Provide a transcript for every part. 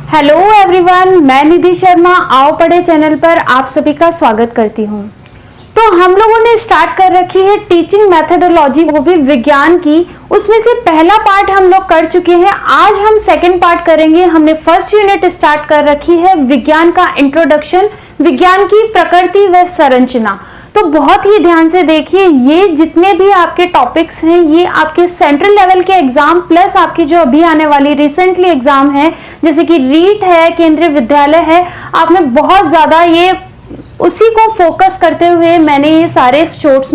Hello everyone, मैं निधि शर्मा आओ पढ़े चैनल पर आप सभी का स्वागत करती हूँ। तो हम लोगों ने स्टार्ट कर रखी है टीचिंग मेथोडोलॉजी, वो भी विज्ञान की। उसमें से पहला पार्ट हम लोग कर चुके हैं, आज हम सेकंड पार्ट करेंगे। हमने फर्स्ट यूनिट स्टार्ट कर रखी है विज्ञान का इंट्रोडक्शन, विज्ञान की प्रकृति व संरचना। तो बहुत ही ध्यान से देखिए, ये जितने भी आपके टॉपिक्स हैं ये आपके सेंट्रल लेवल के एग्जाम प्लस आपकी जो अभी आने वाली रिसेंटली एग्जाम है जैसे कि रीट है, केंद्रीय विद्यालय है, आपने बहुत ज्यादा ये उसी को फोकस करते हुए मैंने ये सारे शॉर्ट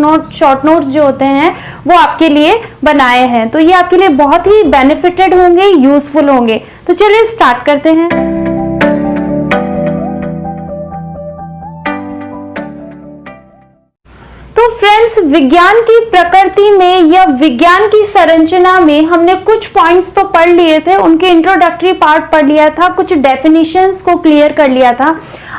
नोट्स जो होते हैं वो आपके लिए बनाए हैं। तो ये आपके लिए बहुत ही बेनिफिटेड होंगे, यूजफुल होंगे। तो चलिए स्टार्ट करते हैं। तो फ्रेंड्स, विज्ञान की प्रकृति में या विज्ञान की संरचना में हमने कुछ पॉइंट्स तो पढ़ लिए थे, उनके इंट्रोडक्टरी पार्ट पढ़ लिया था, कुछ डेफिनेशंस को क्लियर कर लिया था।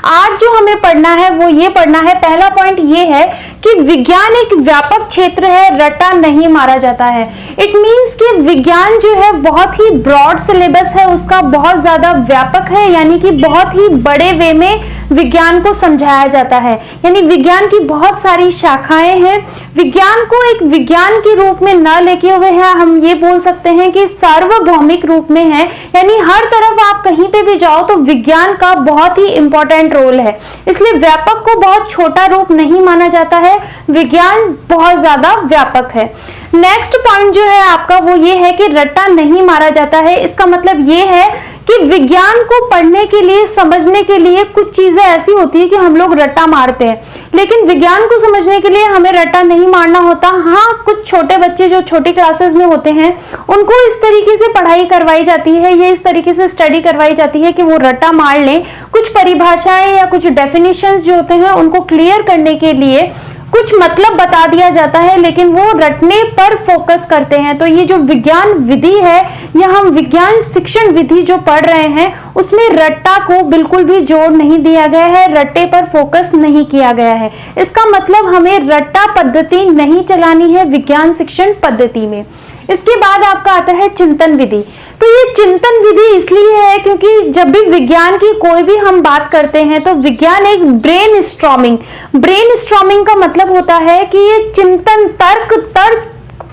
आज जो हमें पढ़ना है वो ये पढ़ना है, पहला पॉइंट ये है कि विज्ञान एक व्यापक क्षेत्र है, रटा नहीं मारा जाता है। इट मीन्स कि विज्ञान जो है बहुत ही ब्रॉड सिलेबस है, उसका बहुत ज्यादा व्यापक है, यानी कि बहुत ही बड़े वे में विज्ञान को समझाया जाता है। यानी विज्ञान की बहुत सारी शाखाएं हैं। विज्ञान को एक विज्ञान के रूप में न लेके हुए हैं, हम ये बोल सकते हैं कि सार्वभौमिक रूप में है, यानी हर तरफ आप कहीं पे भी जाओ तो विज्ञान का बहुत ही इंपॉर्टेंट रोल है। इसलिए व्यापक को बहुत छोटा रूप नहीं माना जाता है, विज्ञान बहुत ज्यादा व्यापक है। नेक्स्ट पॉइंट जो है आपका वो ये है कि रट्टा नहीं मारा जाता है। इसका मतलब ये है कि विज्ञान को पढ़ने के लिए, समझने के लिए कुछ चीजें ऐसी होती है कि हम लोग रट्टा मारते हैं, लेकिन विज्ञान को समझने के लिए हमें रट्टा नहीं मारना होता। हाँ, कुछ छोटे बच्चे जो छोटी क्लासेस में होते हैं उनको इस तरीके से पढ़ाई करवाई जाती है, ये इस तरीके से स्टडी करवाई जाती है कि वो रट्टा मार लें। कुछ परिभाषाएं या कुछ डेफिनेशंस जो होते हैं उनको क्लियर करने के लिए कुछ मतलब बता दिया जाता है, लेकिन वो रटने पर फोकस करते हैं। तो ये जो विज्ञान विधि है या हम विज्ञान शिक्षण विधि जो पढ़ रहे हैं उसमें रट्टा को बिल्कुल भी जोर नहीं दिया गया है, रट्टे पर फोकस नहीं किया गया है। इसका मतलब हमें रट्टा पद्धति नहीं चलानी है विज्ञान शिक्षण पद्धति में। इसके बाद आपका आता है चिंतन विधि। तो ये चिंतन विधि इसलिए है क्योंकि जब भी विज्ञान की कोई भी हम बात करते हैं तो विज्ञान एक ब्रेन स्ट्रॉमिंग का मतलब होता है कि ये चिंतन तर्क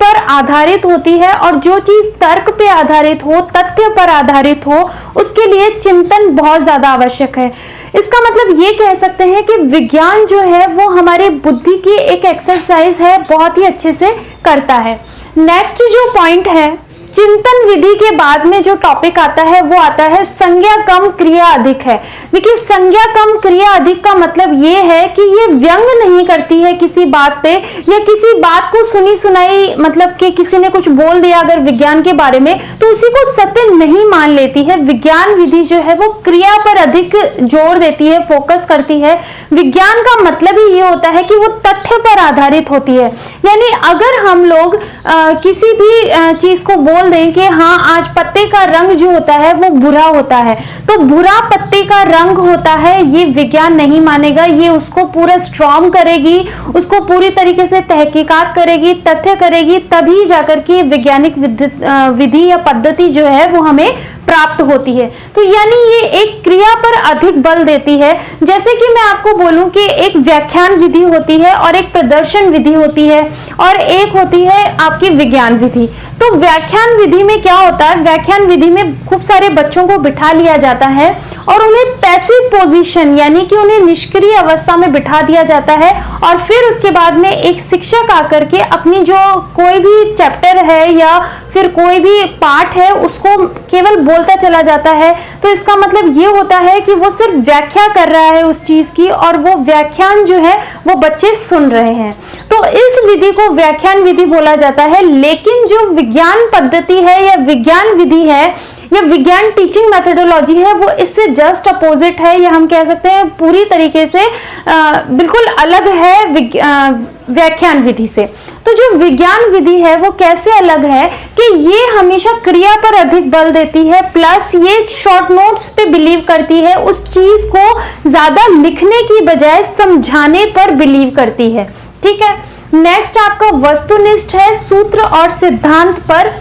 पर आधारित होती है, और जो चीज तर्क पे आधारित हो, तथ्य पर आधारित हो, उसके लिए चिंतन बहुत ज्यादा आवश्यक है। इसका मतलब ये कह सकते हैं कि विज्ञान जो है वो हमारे बुद्धि की एक एक्सरसाइज है, बहुत ही अच्छे से करता है। नेक्स्ट जो पॉइंट है, चिंतन विधि के बाद में जो टॉपिक आता है वो आता है संज्ञा कम क्रिया अधिक है। देखिए, संज्ञा कम क्रिया अधिक का मतलब ये है कि ये व्यंग नहीं करती है किसी बात पे, या किसी बात को सुनी सुनाई, मतलब कि किसी ने कुछ बोल दिया अगर विज्ञान के बारे में तो उसी को सत्य नहीं मान लेती है। विज्ञान विधि जो है वो क्रिया पर अधिक जोर देती है, फोकस करती है। विज्ञान का मतलब ही ये होता है कि वो तथ्य पर आधारित होती है। यानी अगर हम लोग किसी भी चीज को बोल दें कि हाँ आज पत्ते का रंग जो होता है वो बुरा होता है, तो बुरा पत्ते का रंग होता है, ये विज्ञान नहीं मानेगा। ये उसको पूरा स्ट्रॉन्ग करेगी, उसको पूरी तरीके से तहकीकात करेगी, तथ्य करेगी, तभी जाकर के वैज्ञानिक विधि या पद्धति जो है वो हमें प्राप्त होती है। तो यानी ये एक क्रिया पर अधिक बल देती है। जैसे कि मैं आपको बोलूं कि एक व्याख्यान विधि होती है और एक प्रदर्शन विधि होती है और एक होती है आपकी विज्ञान विधि। तो व्याख्यान विधि में क्या होता है, व्याख्यान विधि में खूब सारे बच्चों को बिठा लिया जाता है और उन्हें पैसिव पोजीशन यानी कि उन्हें निष्क्रिय अवस्था में बिठा दिया जाता है, और फिर उसके बाद में एक शिक्षक आकर के अपनी जो कोई भी चैप्टर है या फिर कोई भी पाठ है उसको केवल बोलता चला जाता है। तो इसका मतलब ये होता है कि वो सिर्फ व्याख्या कर रहा है उस चीज की, और वो व्याख्यान जो है वो बच्चे सुन रहे हैं। तो इस विधि को व्याख्यान विधि बोला जाता है। लेकिन जो विज्ञान पद्धति है या विज्ञान विधि है या विज्ञान टीचिंग मेथोडोलॉजी है वो इससे जस्ट अपोजिट है, या हम कह सकते हैं पूरी तरीके से बिल्कुल अलग है व्याख्यान विधि से। तो जो विज्ञान विधि है वो कैसे अलग है कि ये हमेशा क्रिया पर अधिक बल देती है, प्लस ये शॉर्ट नोट्स पे बिलीव करती है, उस चीज को ज्यादा लिखने की बजाय समझाने पर बिलीव करती है। ठीक है, नेक्स्ट आपका वस्तुनिष्ठ है, सूत्र और सिद्धांत पर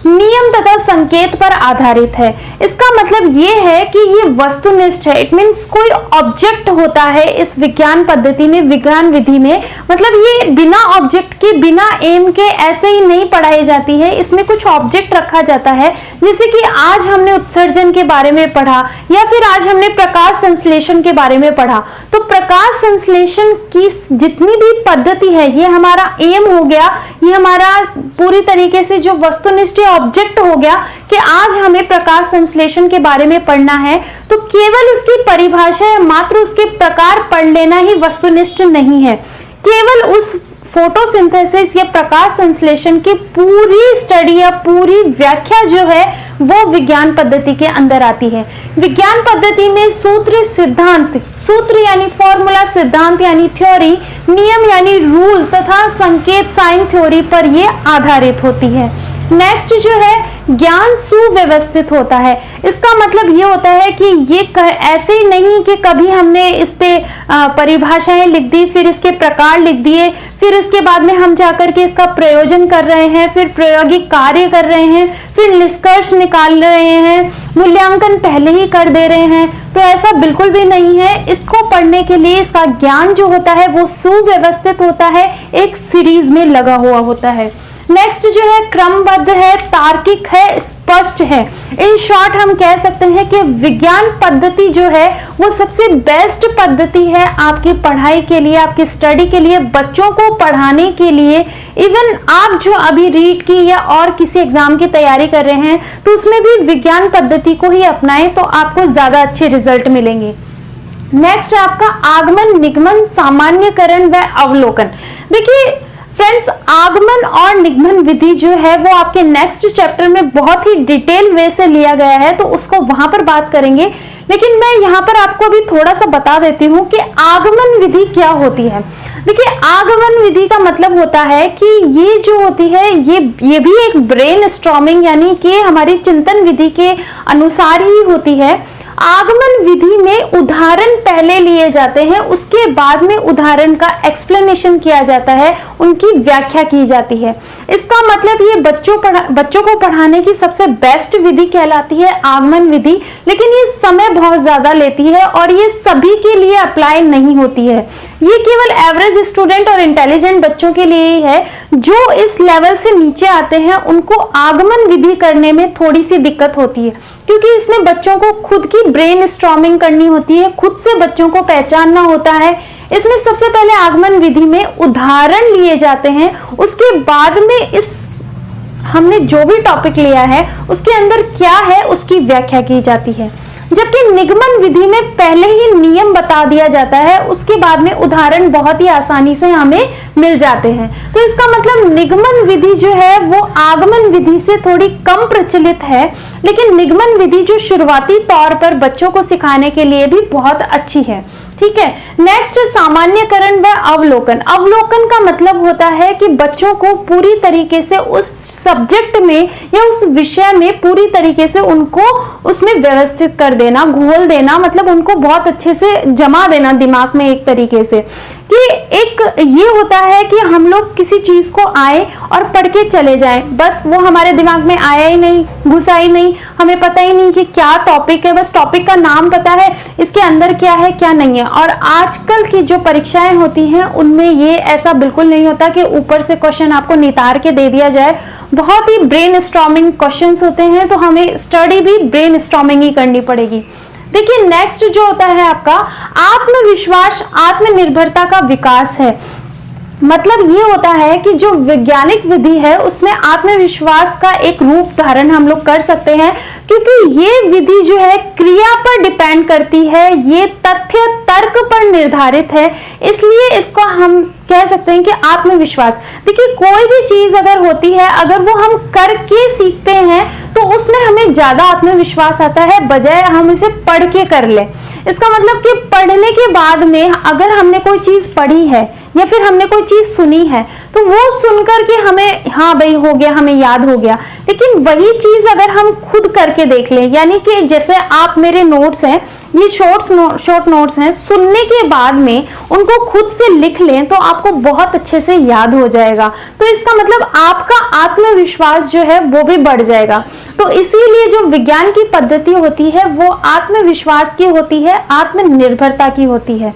नियम तथा संकेत पर आधारित है। इसका मतलब ये है कि ये वस्तुनिष्ठ है। इट मीन्स कोई ऑब्जेक्ट होता है इस विज्ञान पद्धति में, विज्ञान विधि में, मतलब ये बिना ऑब्जेक्ट के, बिना एम के ऐसे ही नहीं पढ़ाई जाती है। इसमें कुछ ऑब्जेक्ट रखा जाता है, जैसे कि आज हमने उत्सर्जन के बारे में पढ़ा या फिर आज हमने प्रकाश संश्लेषण के बारे में पढ़ा। तो प्रकाश संश्लेषण की जितनी भी पद्धति है ये हमारा एम हो गया, ये हमारा पूरी तरीके से जो वस्तुनिष्ठ ऑब्जेक्ट हो गया कि आज हमें प्रकाश संश्लेषण के बारे में पढ़ना है। तो केवल उसकी परिभाषा या मात्र उसके प्रकार पढ़ लेना ही वस्तुनिष्ठ नहीं है। केवल उस फोटोसिंथेसिस या प्रकाश संश्लेषण की पूरी स्टडी या पूरी व्याख्या जो है वो विज्ञान पद्धति के अंदर आती है। विज्ञान पद्धति में सूत्र, सिद्धांत, सूत्र यानी फॉर्मूला, सिद्धांत यानी थ्योरी, नियम यानी रूल तथा संकेत साइन थ्योरी पर ये आधारित होती है। नेक्स्ट जो है ज्ञान सुव्यवस्थित होता है। इसका मतलब ये होता है कि ये ऐसे ही नहीं कि कभी हमने इस पे परिभाषाएं लिख दी, फिर इसके प्रकार लिख दिए, फिर इसके बाद में हम जाकर के इसका प्रयोजन कर रहे हैं, फिर प्रायोगिक कार्य कर रहे हैं, फिर निष्कर्ष निकाल रहे हैं, मूल्यांकन पहले ही कर दे रहे हैं। तो ऐसा बिल्कुल भी नहीं है। इसको पढ़ने के लिए इसका ज्ञान जो होता है वो सुव्यवस्थित होता है, एक सीरीज में लगा हुआ होता है। नेक्स्ट जो है क्रमबद्ध है, तार्किक है, स्पष्ट है। इन शॉर्ट हम कह सकते हैं कि विज्ञान पद्धति जो है वो सबसे बेस्ट पद्धति है आपकी पढ़ाई के लिए, आपकी स्टडी के लिए, बच्चों को पढ़ाने के लिए। इवन आप जो अभी रीट की या और किसी एग्जाम की तैयारी कर रहे हैं तो उसमें भी विज्ञान पद्धति को ही अपनाएं तो आपको ज्यादा अच्छे रिजल्ट मिलेंगे। नेक्स्ट आपका आगमन, निगमन, सामान्यकरण व अवलोकन। देखिए फ्रेंड्स, आगमन और निगमन विधि जो है वो आपके नेक्स्ट चैप्टर में बहुत ही डिटेल वे से लिया गया है, तो उसको वहां पर बात करेंगे। लेकिन मैं यहाँ पर आपको अभी थोड़ा सा बता देती हूँ कि आगमन विधि क्या होती है। देखिए आगमन विधि का मतलब होता है कि ये जो होती है ये भी एक ब्रेन स्टॉर्मिंग यानी कि हमारी चिंतन विधि के अनुसार ही होती है। आगमन विधि में उदाहरण पहले लिए जाते हैं, उसके बाद में उदाहरण का एक्सप्लेनेशन किया जाता है, उनकी व्याख्या की जाती है। इसका मतलब ये बच्चों को पढ़ाने की सबसे बेस्ट विधि कहलाती है आगमन विधि। लेकिन ये समय बहुत ज्यादा लेती है और ये सभी के लिए अप्लाई नहीं होती है। ये केवल एवरेज स्टूडेंट और इंटेलिजेंट बच्चों के लिए ही है। जो इस लेवल से नीचे आते हैं उनको आगमन विधि करने में थोड़ी सी दिक्कत होती है, क्योंकि इसमें बच्चों को खुद की ब्रेन स्टॉर्मिंग करनी होती है, खुद से बच्चों को पहचानना होता है। इसमें सबसे पहले आगमन विधि में उदाहरण लिए जाते हैं, उसके बाद में इस हमने जो भी टॉपिक लिया है उसके अंदर क्या है उसकी व्याख्या की जाती है। जबकि निगमन विधि में पहले ही नियम बता दिया जाता है, उसके बाद में उदाहरण बहुत ही आसानी से हमें मिल जाते हैं। तो इसका मतलब निगमन विधि जो है वो आगमन विधि से थोड़ी कम प्रचलित है, लेकिन निगमन विधि जो शुरुआती तौर पर बच्चों को सिखाने के लिए भी बहुत अच्छी है। ठीक है। नेक्स्ट सामान्यकरण व अवलोकन। अवलोकन का मतलब होता है कि बच्चों को पूरी तरीके से उस सब्जेक्ट में या उस विषय में पूरी तरीके से उनको उसमें व्यवस्थित कर देना, घोल देना, मतलब उनको बहुत अच्छे से जमा देना दिमाग में एक तरीके से। कि एक ये होता है कि हम लोग किसी चीज को आए और पढ़ के चले जाएं, बस वो हमारे दिमाग में आया ही नहीं, घुसा ही नहीं, हमें पता ही नहीं कि क्या टॉपिक है, बस टॉपिक का नाम पता है, इसके अंदर क्या है क्या नहीं है। और आजकल की जो परीक्षाएं होती हैं उनमें ये ऐसा बिल्कुल नहीं होता कि ऊपर से क्वेश्चन आपको नितार के दे दिया जाए। बहुत ही ब्रेन स्टॉर्मिंग क्वेश्चंस होते हैं, तो हमें स्टडी भी ब्रेन स्टॉर्मिंग ही करनी पड़ेगी। देखिए नेक्स्ट जो होता है आपका आत्मविश्वास, आत्मनिर्भरता का विकास है। मतलब ये होता है कि जो वैज्ञानिक विधि है उसमें आत्मविश्वास का एक रूप धारण हम लोग कर सकते हैं, क्योंकि ये विधि जो है क्रिया पर डिपेंड करती है, ये तथ्य तर्क पर निर्धारित है, इसलिए इसको हम कह सकते हैं कि आत्मविश्वास। देखिए कोई भी चीज अगर होती है, अगर वो हम करके सीखते हैं तो उसमें हमें ज्यादा आत्मविश्वास आता है, बजाय हम इसे पढ़ के कर ले। इसका मतलब कि पढ़ने के बाद में अगर हमने कोई चीज पढ़ी है या फिर हमने कोई चीज सुनी है तो वो सुनकर के हमें हाँ भाई हो गया, हमें याद हो गया, लेकिन वही चीज अगर हम खुद करके देख लें, यानी कि जैसे आप मेरे नोट्स हैं, ये शॉर्ट नोट्स हैं, सुनने के बाद में उनको खुद से लिख लें तो आपको बहुत अच्छे से याद हो जाएगा। तो इसका मतलब आपका आत्मविश्वास जो है वो भी बढ़ जाएगा। तो इसीलिए जो विज्ञान की पद्धति होती है वो आत्मविश्वास की होती है, आत्मनिर्भरता की होती है।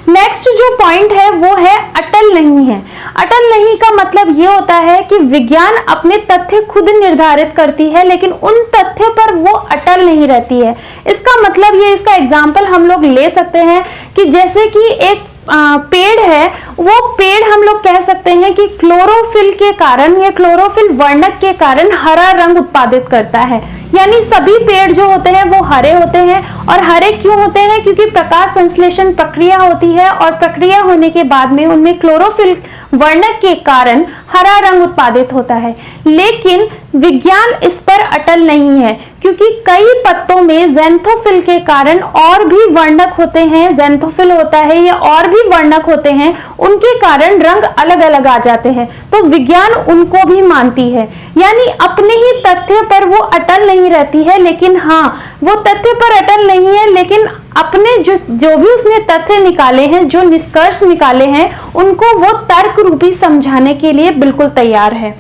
नेक्स्ट जो पॉइंट है वो है अटल नहीं है। अटल नहीं का मतलब ये होता है कि विज्ञान अपने तथ्य खुद निर्धारित करती है लेकिन उन तथ्य पर वो अटल नहीं रहती है। इसका मतलब ये, इसका एग्जाम्पल हम लोग ले सकते हैं कि जैसे कि एक पेड़ है, वो पेड़ हम लोग कह सकते हैं कि क्लोरोफिल के कारण या क्लोरोफिल वर्णक के कारण हरा रंग उत्पादित करता है। यानी सभी पेड़ जो होते हैं वो हरे होते हैं, और हरे क्यों होते हैं? क्योंकि प्रकाश संश्लेषण प्रक्रिया होती है और प्रक्रिया होने के बाद में उनमें क्लोरोफिल वर्णक के कारण हरा रंग उत्पादित होता है। लेकिन विज्ञान इस पर अटल नहीं है, क्योंकि कई पत्तों में ज़ैंथोफिल के कारण और भी वर्णक होते हैं, ज़ैंथोफिल होता है या और भी वर्णक होते हैं, उनके कारण रंग अलग अलग आ जाते हैं। तो विज्ञान उनको भी मानती है, यानी अपने ही तथ्य पर वो अटल नहीं रहती है, लेकिन हाँ वो तथ्य पर अटल नहीं है, लेकिन अपने जो भी उसने तथ्य निकाले हैं, जो निष्कर्ष निकाले हैं, उनको वो तर्क रूपी समझाने के लिए बिल्कुल तैयार है।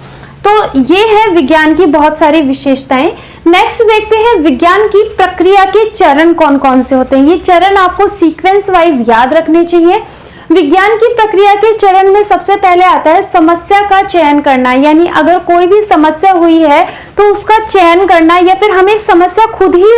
तो ये है विज्ञान की बहुत सारी विशेषताएं। नेक्स्ट देखते हैं विज्ञान की प्रक्रिया के चरण कौन कौन से होते हैं। ये चरण आपको सीक्वेंस वाइज याद रखने चाहिए। विज्ञान की प्रक्रिया के चरण में सबसे पहले आता है समस्या का चयन करना, यानी अगर कोई भी समस्या हुई है तो उसका चयन करना, या फिर हमें समस्या खुद ही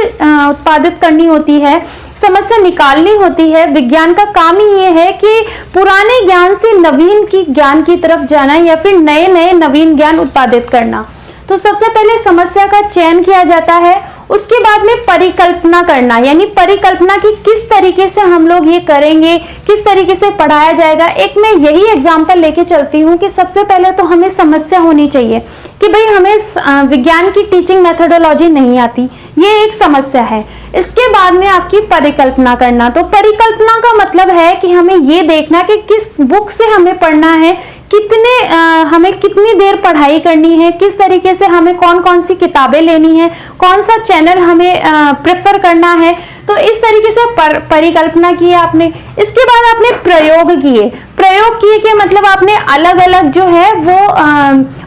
उत्पादित करनी होती है, समस्या निकालनी होती है। विज्ञान का काम ही ये है कि पुराने ज्ञान से नवीन की ज्ञान की तरफ जाना या फिर नए नए नवीन ज्ञान उत्पादित करना। तो सबसे पहले समस्या का चयन किया जाता है, उसके बाद में परिकल्पना करना, यानी परिकल्पना की किस तरीके से हम लोग ये करेंगे, किस तरीके से पढ़ाया जाएगा। एक मैं यही एग्जांपल लेके चलती हूँ कि सबसे पहले तो हमें समस्या होनी चाहिए कि भाई हमें विज्ञान की टीचिंग मेथोडोलॉजी नहीं आती, ये एक समस्या है। इसके बाद में आपकी परिकल्पना करना, तो परिकल्पना का मतलब है कि हमें ये देखना कि किस बुक से हमें पढ़ना है, हमें कितनी देर पढ़ाई करनी है, किस तरीके से हमें कौन कौन सी किताबें लेनी है, कौन सा चैनल हमें प्रेफर करना है। तो इस तरीके से परिकल्पना की आपने। इसके बाद आपने प्रयोग किए कि मतलब आपने अलग अलग जो है वो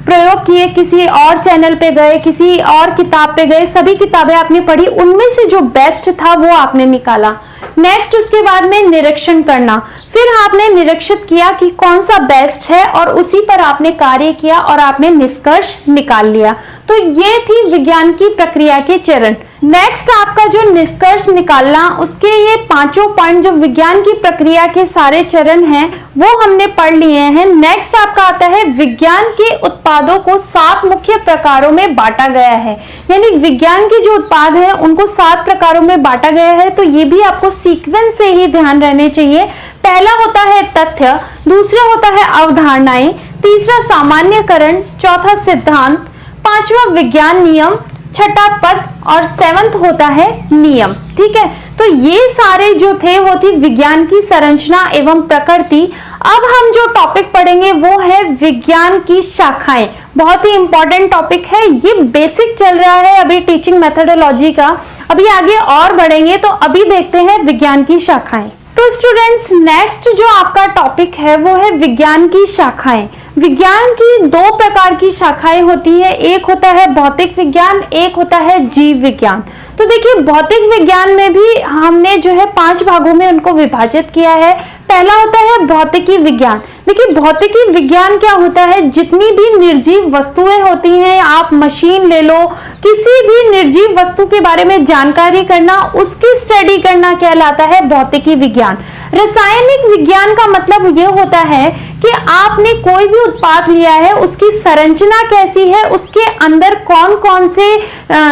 प्रयोग किए, किसी और चैनल पे गए, किसी और किताब पे गए, सभी किताबें आपने पढ़ी, उनमें से जो बेस्ट था वो आपने निकाला। नेक्स्ट उसके बाद में निरीक्षण करना, फिर आपने निरीक्षित किया कि कौन सा बेस्ट है और उसी पर आपने कार्य किया और आपने निष्कर्ष निकाल लिया। तो ये थी विज्ञान की प्रक्रिया के चरण। नेक्स्ट आपका जो निष्कर्ष निकालना, उसके ये पांचों पॉइंट जो विज्ञान की प्रक्रिया के सारे चरण हैं वो हमने पढ़ लिए हैं। नेक्स्ट आपका आता है विज्ञान के उत्पादों को 7 मुख्य प्रकारों में बांटा गया है, यानी विज्ञान के जो उत्पाद हैं उनको 7 प्रकारों में बांटा गया है। तो ये भी आपको सीक्वेंस से ही ध्यान रहने चाहिए। पहला होता है तथ्य, दूसरा होता है अवधारणाएं, तीसरा सामान्यकरण, चौथा सिद्धांत, पांचवा विज्ञान नियम, छठा पद और 7वां होता है नियम। ठीक है, तो ये सारे जो थे वो थी विज्ञान की संरचना एवं प्रकृति। अब हम जो टॉपिक पढ़ेंगे वो है विज्ञान की शाखाएं। बहुत ही इंपॉर्टेंट टॉपिक है, ये बेसिक चल रहा है अभी टीचिंग मेथोडोलॉजी का, अभी आगे और बढ़ेंगे। तो अभी देखते हैं विज्ञान की शाखाएं। तो स्टूडेंट्स, नेक्स्ट जो आपका टॉपिक है वो है विज्ञान की शाखाएं। विज्ञान की 2 प्रकार की शाखाएं होती है, एक होता है भौतिक विज्ञान, एक होता है जीव विज्ञान। तो देखिए भौतिक विज्ञान में भी हमने जो है 5 भागों में उनको विभाजित किया है। पहला होता है भौतिकी विज्ञान। देखिए भौतिकी विज्ञान क्या होता है, जितनी भी निर्जीव वस्तुएं होती हैं, आप मशीन ले लो, किसी भी निर्जीव वस्तु के बारे में जानकारी करना, उसकी स्टडी करना कहलाता है भौतिकी विज्ञान। रासायनिक विज्ञान का मतलब ये होता है कि आपने कोई भी उत्पाद लिया है, उसकी संरचना कैसी है, उसके अंदर कौन कौन से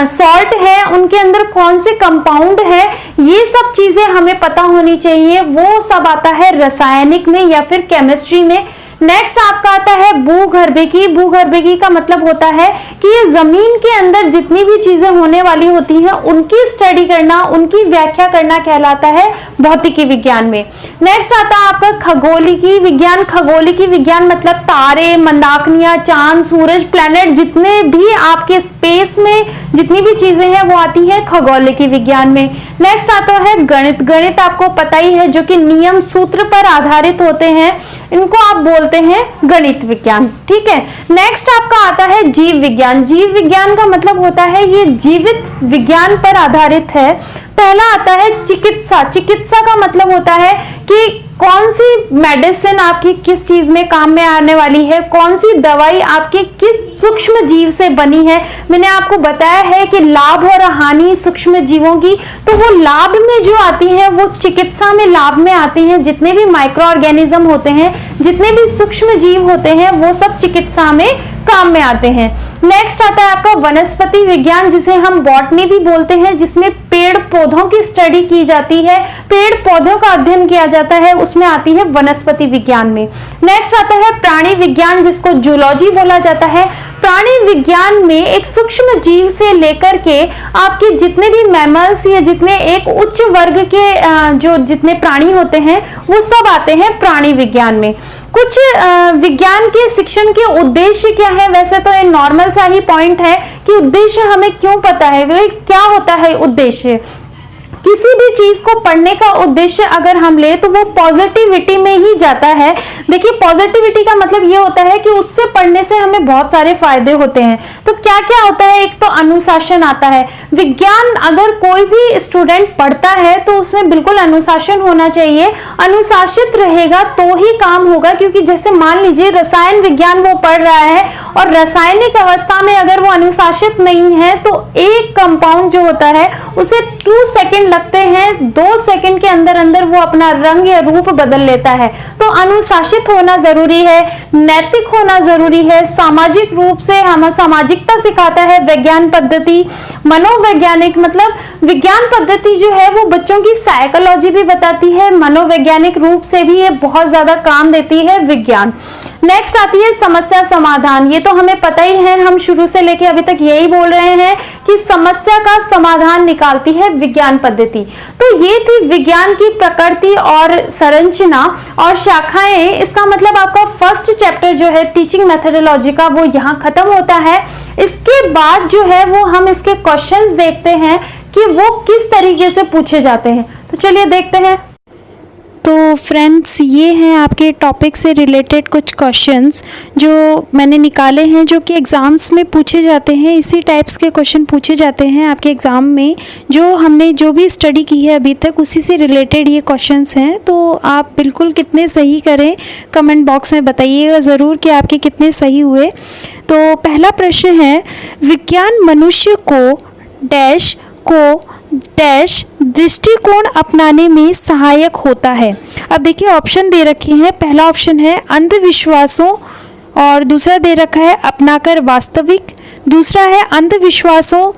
सॉल्ट है, उनके अंदर कौन से कंपाउंड है, ये सब चीजें हमें पता होनी चाहिए। वो सब आता है रासायनिक में या फिर केमिस्ट्री में। नेक्स्ट आपका आता है भूगर्भिकी। भूगर्भिकी का मतलब होता है कि ये जमीन के अंदर जितनी भी चीजें होने वाली होती हैं उनकी स्टडी करना, उनकी व्याख्या करना कहलाता है भौतिकी विज्ञान में। नेक्स्ट आता है आपका खगोलिकी विज्ञान। खगोलिकी विज्ञान मतलब तारे, मंदाकिनियां, चांद, सूरज, प्लैनेट, जितने भी आपके स्पेस में जितनी भी चीजें हैं वो आती है खगोलिकी विज्ञान में। नेक्स्ट आता है गणित। गणित आपको पता ही है, जो कि नियम सूत्र पर आधारित होते हैं, इनको आप बोलते हैं गणित विज्ञान। ठीक है। नेक्स्ट आपका आता है जीव विज्ञान। जीव विज्ञान का मतलब होता है ये जीवित विज्ञान पर आधारित है। पहला आता है चिकित्सा। चिकित्सा का मतलब होता है कि कौन सी मेडिसिन आपकी किस चीज में काम में आने वाली है, कौन सी दवाई आपकी किस सूक्ष्म जीव से बनी है। मैंने आपको बताया है कि लाभ और हानि सूक्ष्म जीवों की, तो वो लाभ में जो आती है वो चिकित्सा में लाभ में आती हैं। जितने भी माइक्रो ऑर्गेनिज्म होते हैं, जितने भी सूक्ष्म जीव होते हैं, वो सब चिकित्सा में काम में आते हैं। नेक्स्ट आता है आपका वनस्पति विज्ञान, जिसे हम बॉटनी भी बोलते हैं, जिसमें पेड़ पौधों की स्टडी की जाती है, पेड़ पौधों का अध्ययन किया जाता है, उसमें आती है वनस्पति विज्ञान में। नेक्स्ट आता है प्राणी विज्ञान, जिसको जूलॉजी बोला जाता है। प्राणी विज्ञान में एक सूक्ष्म जीव से लेकर के आपके जितने भी मैमल्स या जितने एक उच्च वर्ग के जो जितने प्राणी होते हैं वो सब आते हैं प्राणी विज्ञान में। कुछ विज्ञान के शिक्षण के उद्देश्य क्या है। वैसे तो ये नॉर्मल सा ही पॉइंट है कि उद्देश्य हमें क्यों पता है, क्या होता है उद्देश्य। किसी भी चीज को पढ़ने का उद्देश्य अगर हम ले तो वो पॉजिटिविटी में ही जाता है। देखिए पॉजिटिविटी का मतलब ये होता है कि उससे पढ़ने से हमें बहुत सारे फायदे होते हैं। तो क्या क्या होता है, एक तो अनुशासन आता है। विज्ञान अगर कोई भी स्टूडेंट पढ़ता है तो उसमें बिल्कुल अनुशासन होना चाहिए। अनुशासित रहेगा तो ही काम होगा, क्योंकि जैसे मान लीजिए रसायन विज्ञान वो पढ़ रहा है और रासायनिक अवस्था में अगर वो अनुशासित नहीं है तो एक कंपाउंड जो होता है उसे 2 सेकेंड लगते हैं, 2 सेकंड के अंदर अंदर वो अपना रंग या रूप बदल लेता है। तो अनुशासित होना जरूरी है, नैतिक होना जरूरी है, सामाजिक रूप से हमें सामाजिकता सिखाता है विज्ञान पद्धति। मनोवैज्ञानिक मतलब विज्ञान पद्धति जो है वो बच्चों की साइकोलॉजी भी बताती है, मनोवैज्ञानिक रूप से भी ये बहुत ज्यादा काम देती है विज्ञान। नेक्स्ट आती है समस्या समाधान। ये तो हमें पता ही है, हम शुरू से लेके अभी तक यही बोल रहे हैं कि समस्या का समाधान निकालती है विज्ञान पद्धति। तो ये थी विज्ञान की प्रकृति और संरचना और शाखाएं। इसका मतलब आपका फर्स्ट चैप्टर जो है टीचिंग मेथोडोलॉजी का वो यहाँ खत्म होता है। इसके बाद जो है वो हम इसके क्वेश्चंस देखते हैं कि वो किस तरीके से पूछे जाते हैं। तो चलिए देखते हैं। तो फ्रेंड्स, ये हैं आपके टॉपिक से रिलेटेड कुछ क्वेश्चंस जो मैंने निकाले हैं, जो कि एग्ज़ाम्स में पूछे जाते हैं। इसी टाइप्स के क्वेश्चन पूछे जाते हैं आपके एग्ज़ाम में। जो हमने जो भी स्टडी की है अभी तक उसी से रिलेटेड ये क्वेश्चंस हैं। तो आप बिल्कुल कितने सही करें कमेंट बॉक्स में बताइएगा ज़रूर कि आपके कितने सही हुए। तो पहला प्रश्न है, विज्ञान मनुष्य को डैश दृष्टिकोण अपनाने में सहायक होता है। अब देखिए ऑप्शन दे रखे हैं। पहला ऑप्शन है अंधविश्वासों, और दूसरा दे रखा है अपनाकर वास्तविक, दूसरा है अंधविश्वासों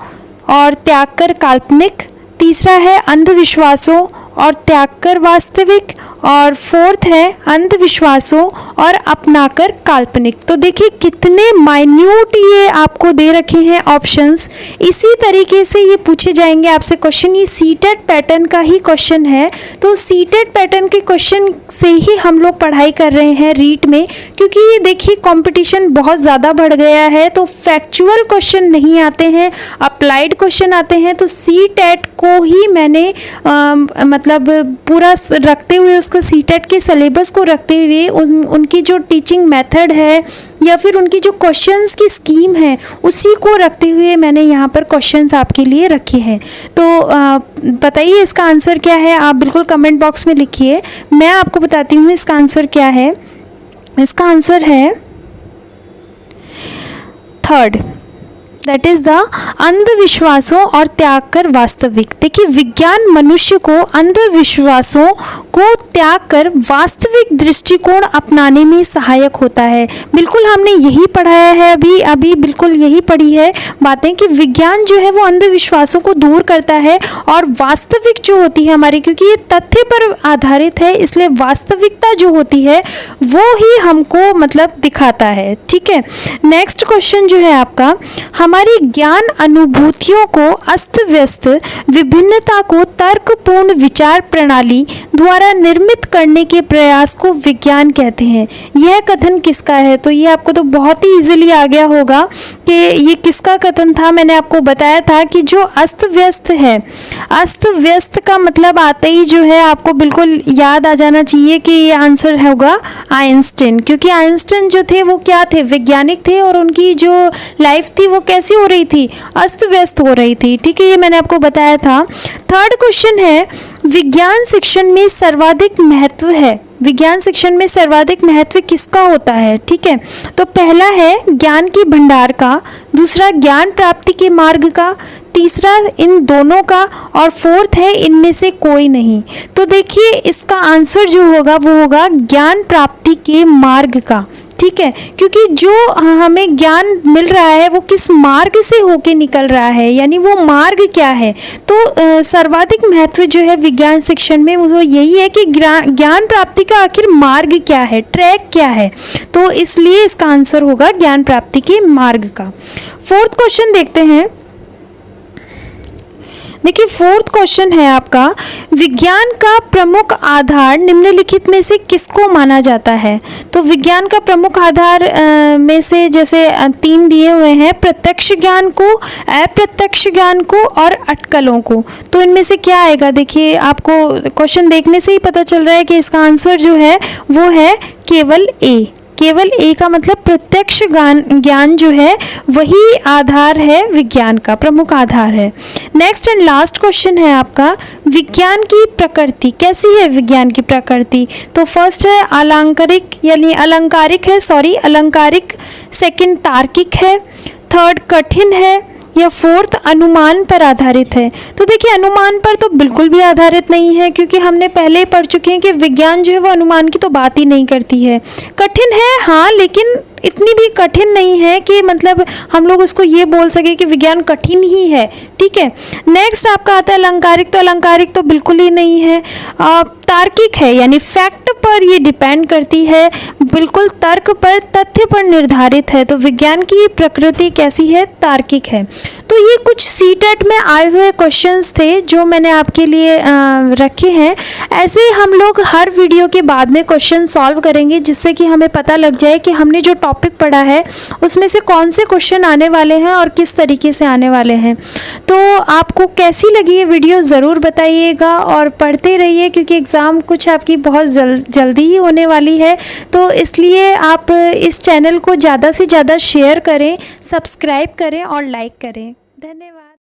और त्याग कर काल्पनिक, तीसरा है अंधविश्वासों और त्याग कर वास्तविक, और फोर्थ है अंधविश्वासों और अपनाकर काल्पनिक। तो देखिए कितने माइन्यूट ये आपको दे रखे हैं ऑप्शंस। इसी तरीके से ये पूछे जाएंगे आपसे क्वेश्चन। ये सीटेट पैटर्न का ही क्वेश्चन है। तो सीटेट पैटर्न के क्वेश्चन से ही हम लोग पढ़ाई कर रहे हैं रीट में, क्योंकि देखिए कंपटीशन बहुत ज़्यादा बढ़ गया है। तो फैक्चुअल क्वेश्चन नहीं आते हैं, अप्लाइड क्वेश्चन आते हैं। तो सीटेट को ही मैंने मतलब पूरा रखते हुए, उसका सीटेट के सिलेबस को रखते हुए, उनकी जो टीचिंग मेथड है या फिर उनकी जो क्वेश्चंस की स्कीम है उसी को रखते हुए मैंने यहाँ पर क्वेश्चंस आपके लिए रखे हैं। तो बताइए इसका आंसर क्या है, आप बिल्कुल कमेंट बॉक्स में लिखिए। मैं आपको बताती हूँ इसका आंसर क्या है। इसका आंसर है थर्ड, दैट इज द अंधविश्वासों और त्याग कर वास्तविक। देखिए विज्ञान मनुष्य को अंधविश्वासों को को त्याग कर वास्तविक दृष्टिकोण अपनाने में सहायक होता है। बिल्कुल हमने यही पढ़ाया है, अभी बिल्कुल यही पढ़ी है बातें कि विज्ञान जो है वो अंधविश्वासों को दूर करता है और वास्तविक जो होती है हमारी, क्योंकि ये तथ्य पर आधारित है इसलिए वास्तविकता जो होती है वो ही हमको मतलब दिखाता है। ठीक है, नेक्स्ट क्वेश्चन जो है आपका, हमारी ज्ञान अनुभूतियों को अस्त व्यस्त विभिन्नता को तर्कपूर्ण विचार प्रणाली द्वारा निर्मित करने के प्रयास को विज्ञान कहते हैं। यह कथन किसका है? तो ये आपको तो बहुत ही इजीली आ गया होगा कि ये किसका कथन था। मैंने आपको बताया था कि जो अस्त व्यस्त है, अस्त व्यस्त का मतलब आते ही जो है आपको बिल्कुल याद आ जाना चाहिए कि ये आंसर होगा आइंस्टीन, क्योंकि आइंस्टीन जो थे वो क्या थे? वैज्ञानिक थे और उनकी जो लाइफ थी वो कैसी हो रही थी? अस्त व्यस्त हो रही थी। ठीक है, ये मैंने आपको बताया था। थर्ड क्वेश्चन है, विज्ञान शिक्षण में सर्वाधिक महत्व है, विज्ञान शिक्षण में सर्वाधिक महत्व किसका होता है? ठीक है, तो पहला है ज्ञान की भंडार का, दूसरा ज्ञान प्राप्ति के मार्ग का, तीसरा इन दोनों का, और फोर्थ है इनमें से कोई नहीं। तो देखिए इसका आंसर जो होगा वो होगा ज्ञान प्राप्ति के मार्ग का। ठीक है, क्योंकि जो हमें ज्ञान मिल रहा है वो किस मार्ग से होके निकल रहा है, यानी वो मार्ग क्या है। तो सर्वाधिक महत्व जो है विज्ञान शिक्षण में वो यही है कि ज्ञान प्राप्ति का आखिर मार्ग क्या है, ट्रैक क्या है। तो इसलिए इसका आंसर होगा ज्ञान प्राप्ति के मार्ग का। फोर्थ क्वेश्चन देखते हैं। देखिए फोर्थ क्वेश्चन है आपका, विज्ञान का प्रमुख आधार निम्नलिखित में से किसको माना जाता है? तो विज्ञान का प्रमुख आधार में से जैसे 3 दिए हुए हैं, प्रत्यक्ष ज्ञान को, अप्रत्यक्ष ज्ञान को और अटकलों को। तो इनमें से क्या आएगा? देखिए आपको क्वेश्चन देखने से ही पता चल रहा है कि इसका आंसर जो है वो है केवल ए। केवल ए का मतलब प्रत्यक्ष ज्ञान जो है वही आधार है, विज्ञान का प्रमुख आधार है। नेक्स्ट एंड लास्ट क्वेश्चन है आपका, विज्ञान की प्रकृति कैसी है? विज्ञान की प्रकृति तो फर्स्ट है अलंकारिक, यानी अलंकारिक है, अलंकारिक, सेकंड तार्किक है, थर्ड कठिन है, या फोर्थ अनुमान पर आधारित है। तो देखिए अनुमान पर तो बिल्कुल भी आधारित नहीं है, क्योंकि हमने पहले ही पढ़ चुके हैं कि विज्ञान जो है वो अनुमान की तो बात ही नहीं करती है। कठिन है हाँ, लेकिन इतनी भी कठिन नहीं है कि मतलब हम लोग उसको ये बोल सके कि विज्ञान कठिन ही है। ठीक है, नेक्स्ट आपका आता है अलंकारिक, तो अलंकारिक तो बिल्कुल ही नहीं है। तार्किक है, यानी फैक्ट पर ये डिपेंड करती है, बिल्कुल तर्क पर, तथ्य पर निर्धारित है। तो विज्ञान की प्रकृति कैसी है? तार्किक है। तो ये कुछ सीटेट में आए हुए क्वेश्चंस थे जो मैंने आपके लिए रखे हैं। ऐसे हम लोग हर वीडियो के बाद में क्वेश्चन सॉल्व करेंगे, जिससे कि हमें पता लग जाए कि हमने जो टॉपिक पढ़ा है उसमें से कौन से क्वेश्चन आने वाले हैं और किस तरीके से आने वाले हैं। तो आपको कैसी लगी ये वीडियो ज़रूर बताइएगा और पढ़ते रहिए, क्योंकि एग्ज़ाम कुछ आपकी बहुत जल्दी ही होने वाली है। तो इसलिए आप इस चैनल को ज़्यादा से ज़्यादा शेयर करें, सब्सक्राइब करें और लाइक करें। धन्यवाद।